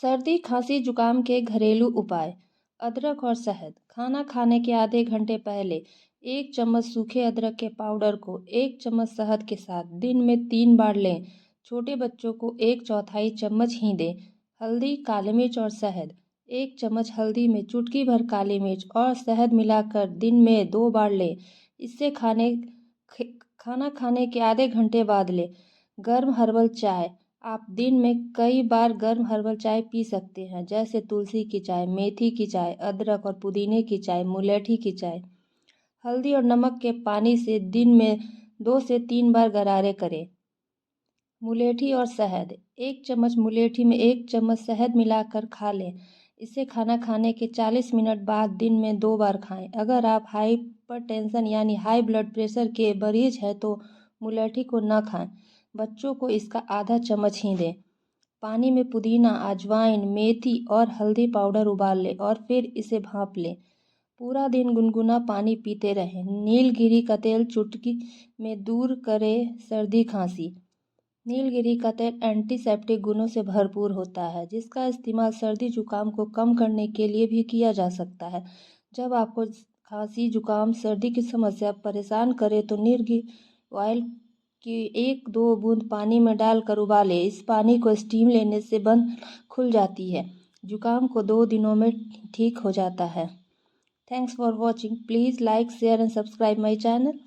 सर्दी खांसी जुकाम के घरेलू उपाय। अदरक और शहद। खाना खाने के आधे घंटे पहले 1 चम्मच सूखे अदरक के पाउडर को 1 चम्मच शहद के साथ दिन में 3 बार लें। छोटे बच्चों को 1/4 चम्मच ही दें। हल्दी, काली मिर्च और शहद। 1 चम्मच हल्दी में चुटकी भर काली मिर्च और शहद मिलाकर दिन में 2 बार लें। इससे खाना खाने के आधे घंटे बाद लें। गर्म हर्बल चाय। आप दिन में कई बार गर्म हर्बल चाय पी सकते हैं, जैसे तुलसी की चाय, मेथी की चाय, अदरक और पुदीने की चाय, मुलेठी की चाय। हल्दी और नमक के पानी से दिन में 2 से 3 बार गरारे करें। मुलेठी और शहद। 1 चम्मच मुलेठी में 1 चम्मच शहद मिलाकर खा लें। इसे खाना खाने के 40 मिनट बाद दिन में 2 बार खाएं। अगर आप हाइपरटेंशन यानी हाई ब्लड प्रेशर के मरीज हैं तो मुलेठी को न खाएं। बच्चों को इसका आधा चम्मच ही दें। पानी में पुदीना, अजवाइन, मेथी और हल्दी पाउडर उबाल लें और फिर इसे भाप लें। पूरा दिन गुनगुना पानी पीते रहें। नीलगिरी का तेल चुटकी में दूर करे सर्दी खांसी। नीलगिरी का तेल एंटीसेप्टिक गुणों से भरपूर होता है, जिसका इस्तेमाल सर्दी जुकाम को कम करने के लिए भी किया जा सकता है। जब आपको खांसी, जुकाम, सर्दी की समस्या परेशान करे तो नीलगिरी ऑयल की 1-2 बूंद पानी में डालकर उबालें। इस पानी को स्टीम लेने से बंद खुल जाती है। जुकाम को 2 दिनों में ठीक हो जाता है। Thanks for watching. Please like, share and subscribe my channel.